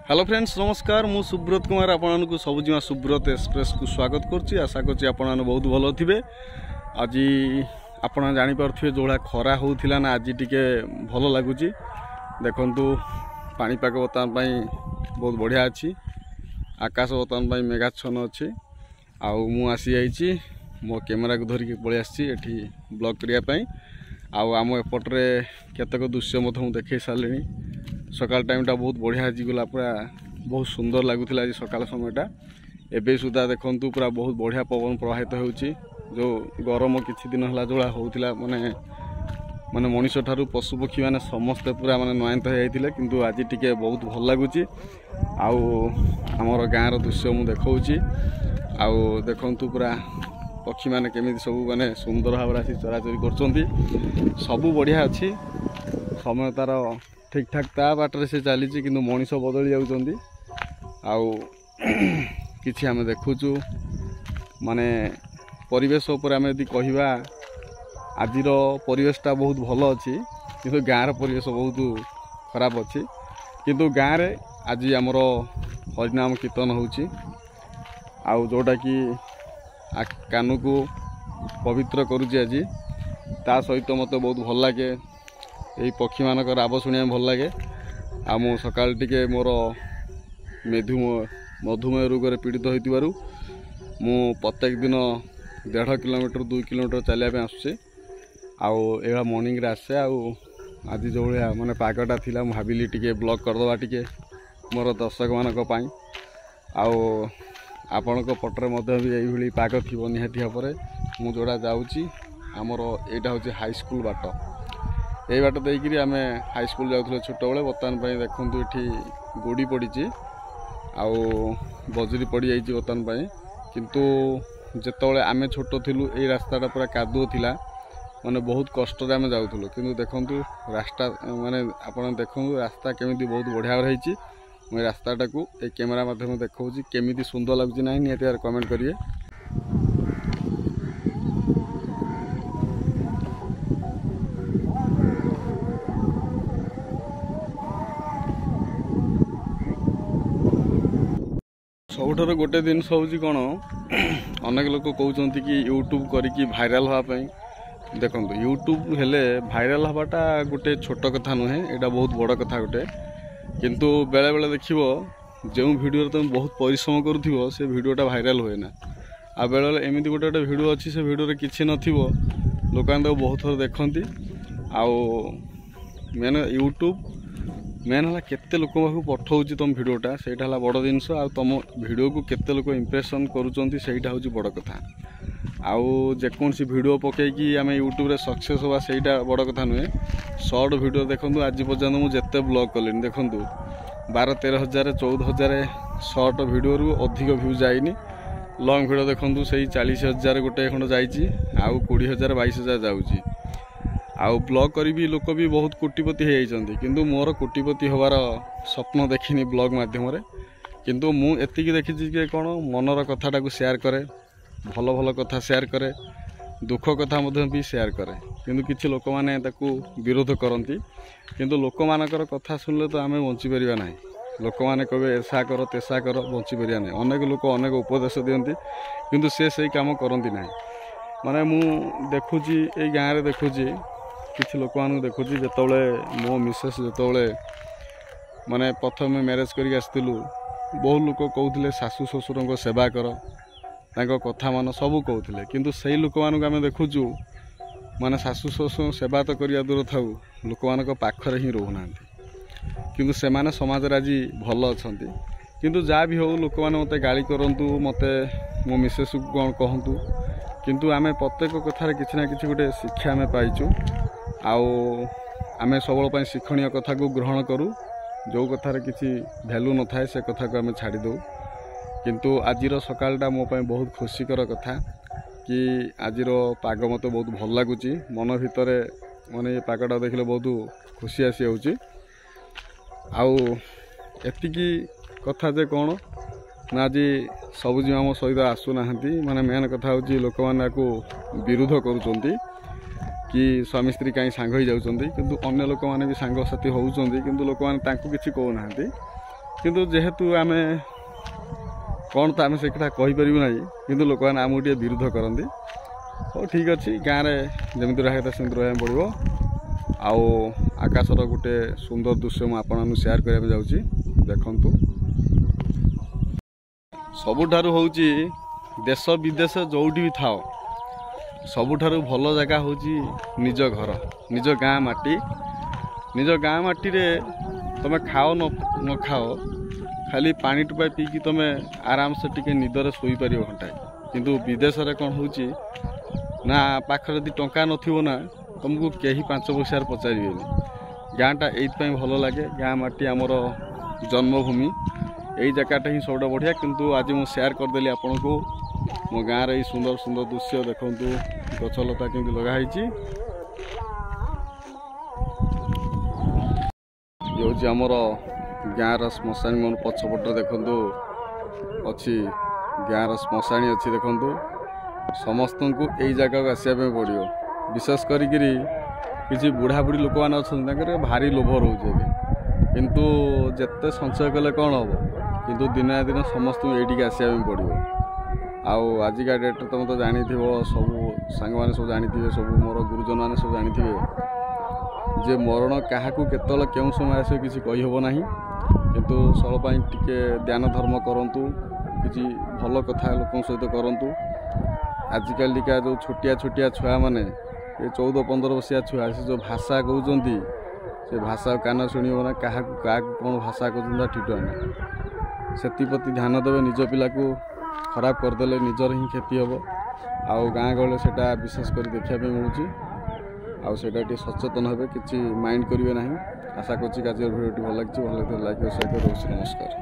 Hello friends नमस्कार मु सुब्रत कुमार आपण को सबुजिमा सुब्रत एक्सप्रेस को स्वागत करछि। आशा करछि आपण बहुत भलो थिबे। आज आपण जानि परथिबे जोड़ा खरा होउथिला ना आज टिके भलो लागुची। देखंतु पानीपाग बर्तमान पई बहुत बढ़िया अछि। आकाश बर्तमान पई मेघाच्छन्न अछि। आउ मु आसी आइछि मो कैमरा को धरिक पळि आछि एठी ब्लॉग करिया पई। आउ आम एपटरे केतक दृश्य मध मु देखै सारलिनी। सकाल टाइमटा बहुत बढ़िया गला पूरा बहुत सुंदर लगुला। आज सकाल समयटा एबे सुधा देखंतु पूरा बहुत बढ़िया पवन प्रवाहित होउची। जो गरम किछि दिन हला जोड़ा होउतिला माने माने मनीष ठारू पशु पक्षी माने समस्त पूरा माने नयंत हो जाइतिले, किंतु आज टिके बहुत भल लागुची। आउ हमर गाँर दृश्य मु देखौची। आउ देखंतु पूरा पक्षी माने केमिति सब माने सुंदर भाव आसी चराचरी करचंती। सब बढ़िया अछि। समय तार ठीक ठाक ता बाटर से चली कि मनीष बदली जाउछंती। आउ किछि आमे देखुचु माने परिवेश उपर आमे यदि कहिबा आजिर परिवेशटा बहुत भल अछि, किंतु गाँर परिवेश बहुत खराब अछि। किंतु गाँव रे आज आमर हरिनाम कीर्तन होउची। आउ जोटा कि कानू को पवित्र करुची। आज ता सहित मते बहुत भल लागे। यही पक्षी मानकर आवाज शुणा भल लगे। आ मु सकाल टिके मोर मधुमेह रोग पीड़ित होइतिबारु मु प्रत्येक दिन 1.5 किलोमीटर 2 किलोमीटर चलिया आसुचे। आउ एहा मॉर्निंग रे आसे। आउ आज जो भलिया माने पागटा थिला मु भाबिली टिके ब्लॉग करदबा टिके मोर दर्शक मानक पई। आउ आपणक पटरे मध्य भी एही भली पाग थिबो निहाती भाबरे। मु जोड़ा जाउची हमर एटा होची हाई स्कूल बाट। यही बाट देकरी आम हाई स्कूल जाऊँ छोट बेले। बर्तमान देखु ये गोड़ी पड़ी आउ बजरी पड़ जा बर्तमान किंतु जितेबाला आम छोट थिलु ये रास्ताटा पूरा कादुओ थिला। माने बहुत कष्ट आम जाऊँ किंतु देखु रास्ता माने आपन देखु रास्ता केमिति बहुत बढ़िया रही। मुझे रास्ताटा को कैमेरा माध्यम देखा केमिति सुंदर लगुच ना निहाती कमेंट करिए। सबुठार गोटे दिन हूँ कौन अनेक लोक कहते कि यूट्यूब करी भाइराल हाँपाई। देखो यूट्यूब हेले भाइराल हवाटा गोटे छोट कथा नुहे, यहाँ बहुत बड़ कथा गोटे। किंतु बेले बेले देखिबो जो वीडियो तुम बहुत परिश्रम करुथिबो से वीडियोटा भाइराल हुए ना। आ बेले बेले एमती गोटे गोटे वीडियो अच्छी से वीडियो किसी नथिबो लोक बहुत थर देखती। आउ मेन यूट्यूब मेन है केते लोक पाखु पठाऊँ तुम वीडियोटा सेटा है बड़ जिनस। आ तुम वीडियो को केते लोक इम्प्रेशन करुँच सेटा हूँ बड़ कथा। आउ जेकोसी वीडियो पकईकि आम यूट्यूब रे सक्सेस होगा सेटा बड़ कथा नुहे। शॉर्ट वीडियो देखो आज पर्यंत मुझे जिते ब्लॉग कलिनी देखु 12-13 हज़ार 14 हज़ार शॉर्ट वीडियो रु अधिक व्यू जाइनी। लॉन्ग वीडियो देखु से 40 हज़ार गोटे खंड जाइए। आउ 20 हज़ार 22 हज़ार जाऊँगी। आउ ब्लॉग करी भी लोक भी बहुत कोटिपति हो जाती, किंतु मोर कोटिपति होवार स्वप्न देखिनी ब्लॉग माध्यम रे। किंतु मु एतिकी देखी कि कौन मनर कथाटा को शेयर करे, भल भल कथा शेयर करे, दुख कथा भी शेयर करे। किंतु किछि लोक माने ताकू विरोध करती। किंतु लोक मानकर कथा सुनले तो आमे बंची परिबा नाही। लोक माने कहबे ऐसा कर तेसा कर बंची परिबा नाही। अनेक लोक अनेक उपदेश दियंती किंतु से सही काम करती नाही। माने मु देखुची ए गाँव रे देखुची किछि लोक मानू देखुची जेतबले मो मिसेस जेतबले माने प्रथम मैरेज करी आसतिलु बहुत लोक कहउथिले सासू ससुरंको सेवा कर तांको कथा मान सब कहउथिले। किंतु सही लोक मानू आमे देखुचु माने सासू ससुर सेवा तो करिया दूर थाउ लोक मानक पाखरे ही रहउनांती। किंतु से माने समाज रे आज भल अछंती। किंतु जा भी हो लोक माने मते गाली करंतु मते मो मिसेस को कोन कहंतु, किंतु आमे प्रत्येक कथार किछि ना किछि गोटे शिक्षा आमे पाइचु। आउ आमे सबल पई शिक्षणीय कथा को ग्रहण करू। जो कथार किछि वैल्यू न थाए से कथा को आमे छाड़ी दो। किंतु आजिर सकालटा मो पई बहुत खुशीकर कथा कि आजिर पाग मते बहुत भल लागुची। मन भितरे माने पागटा देखले बहुत खुशी आसी होउची। आउ एतिकी कथा जे कोन ना आज सबुजी आम सहित आसु नाहंती। माने मेन कथा होची लोक माने को विरोध करूचंती कि स्वामी स्त्री कहीं सांग हो जाउचंती। किंतु अन्य लोक माने भी सांग साथी होउचंती, किंतु लोक माने तांको किछि कहू नाहंती। କିନ୍ତୁ ଯେହେତୁ ଆମେ କ'ଣ ତ ଆମେ ସେ କଥା କହିପାରିବୁ ନାହିଁ, କିନ୍ତୁ ଲୋକମାନେ ଆମକୁ ଟିକେ ବିରୋଧ କରନ୍ତି। ହଉ ଠିକ୍ ଅଛି, ଗାଁରେ ଯେମିତି ରହିବା କଥା ସେମିତି ରହିବାକୁ ପଡ଼ିବ। ଆଉ ଆକାଶର ଗୋଟେ ସୁନ୍ଦର ଦୃଶ୍ୟ ମୁଁ ଆପଣମାନଙ୍କୁ ସେୟାର କରିବାକୁ ଯାଉଛି, ଦେଖନ୍ତୁ। ସବୁଠାରୁ ହେଉଛି ଦେଶ ବିଦେଶ ଯୋଉଠି ବି ଥାଅ, ସବୁଠାରୁ ଭଲ ଜାଗା ହେଉଛି ନିଜ ଘର, ନିଜ ଗାଁ ମାଟି। ନିଜ ଗାଁ ମାଟିରେ ତୁମେ ଖାଅ ନ ଖାଅ, ଖାଲି ପାଣି ଟୋପାଏ ପିଇକି ତୁମେ ଆରାମସେ ଟିକେ ନିଦରେ ଶୋଇପାରିବ ଘଣ୍ଟାଏ। କିନ୍ତୁ ବିଦେଶରେ କ'ଣ ହେଉଛି ନା, ପାଖରେ ଯଦି ଟଙ୍କା ନଥିବ ନା, ତୁମକୁ କେହି 5 ପଇସାରେ ପଚାରିବେନି। ଗାଁଟା ଏଇଥିପାଇଁ ଭଲ ଲାଗେ, ଗାଁ ମାଟି ଆମର ଜନ୍ମଭୂମି, ଏଇ ଜାଗାଟା ହିଁ ସବୁଠୁ ବଢ଼ିଆ। କିନ୍ତୁ ଆଜି ମୁଁ ସେୟାର କରିଦେଲି ଆପଣଙ୍କୁ ମୋ ଗାଁର ଏଇ ସୁନ୍ଦର ସୁନ୍ଦର ଦୃଶ୍ୟ। ଦେଖନ୍ତୁ ଗଛଲତା କେମିତି ଲଗା ହେଇଛି। ଇଏ ହେଉଛି ଆମର ଗାଁର ଶ୍ମଶାନୀ। ମୋର ପଛପଟରେ ଦେଖନ୍ତୁ ଅଛି ଗାଁର ଶ୍ମଶାନୀ ଅଛି। ଦେଖନ୍ତୁ ସମସ୍ତଙ୍କୁ ଏଇ ଜାଗାକୁ ଆସିବା ପାଇଁ ପଡ଼ିବ। ବିଶେଷ କରିକିରି କିଛି ବୁଢ଼ାବୁଢ଼ୀ ଲୋକମାନେ ଅଛନ୍ତି, ତାଙ୍କର ଭାରି ଲୋଭ ରହୁଛି ଏବେ। କିନ୍ତୁ ଯେତେ ସଞ୍ଚୟ କଲେ କ'ଣ ହେବ, କିନ୍ତୁ ଦିନେ ନା ଦିନେ ସମସ୍ତଙ୍କୁ ଏଇଠିକି ଆସିବା ପାଇଁ ପଡ଼ିବ। ଆଉ ଆଜିକା ଡେଟ୍ରେ ତୁମେ ତ ଜାଣିଥିବ, ସବୁ ସାଙ୍ଗମାନେ ସବୁ ଜାଣିଥିବେ, ସବୁ ମୋର ଗୁରୁଜନମାନେ ସବୁ ଜାଣିଥିବେ ଯେ ମରଣ କାହାକୁ କେତେବେଳେ କେଉଁ ସମୟ ଆସିବ କିଛି କହିହେବ ନାହିଁ। କିନ୍ତୁ ସଳ ପାଇଁ ଟିକେ ଧ୍ୟାନ ଧର୍ମ କରନ୍ତୁ, କିଛି ଭଲ କଥା ଲୋକଙ୍କ ସହିତ କରନ୍ତୁ। ଆଜିକାଲିକା ଯେଉଁ ଛୋଟିଆ ଛୋଟିଆ ଛୁଆମାନେ, ଏ 14-15 ବର୍ଷିଆ ଛୁଆ, ସେ ଯେଉଁ ଭାଷା କହୁଛନ୍ତି, ସେ ଭାଷା କାନ ଶୁଣିବ ନା, କାହାକୁ କ'ଣ ଭାଷା କହୁଛନ୍ତି ତା ଠିକ୍ ନାହିଁ। ସେଥିପ୍ରତି ଧ୍ୟାନ ଦେବେ। ନିଜ ପିଲାକୁ ଖରାପ କରିଦେଲେ ନିଜର ହିଁ କ୍ଷତି ହେବ। ଆଉ ଗାଁ ଗହଳିରେ ସେଇଟା ବିଶେଷ କରି ଦେଖିବା ପାଇଁ ମିଳୁଛି। ଆଉ ସେଇଟା ଟିକେ ସଚେତନ ହେବେ, କିଛି ମାଇଣ୍ଡ କରିବେ ନାହିଁ। ଆଶା କରୁଛି ଆଜିର ଭିଡ଼ିଓଟି ଭଲ ଲାଗିଛି। ଭଲ ଲାଗିଲେ ଲାଇକ୍ ଓ ସେୟାର କରି ରହୁଛି। ନମସ୍କାର।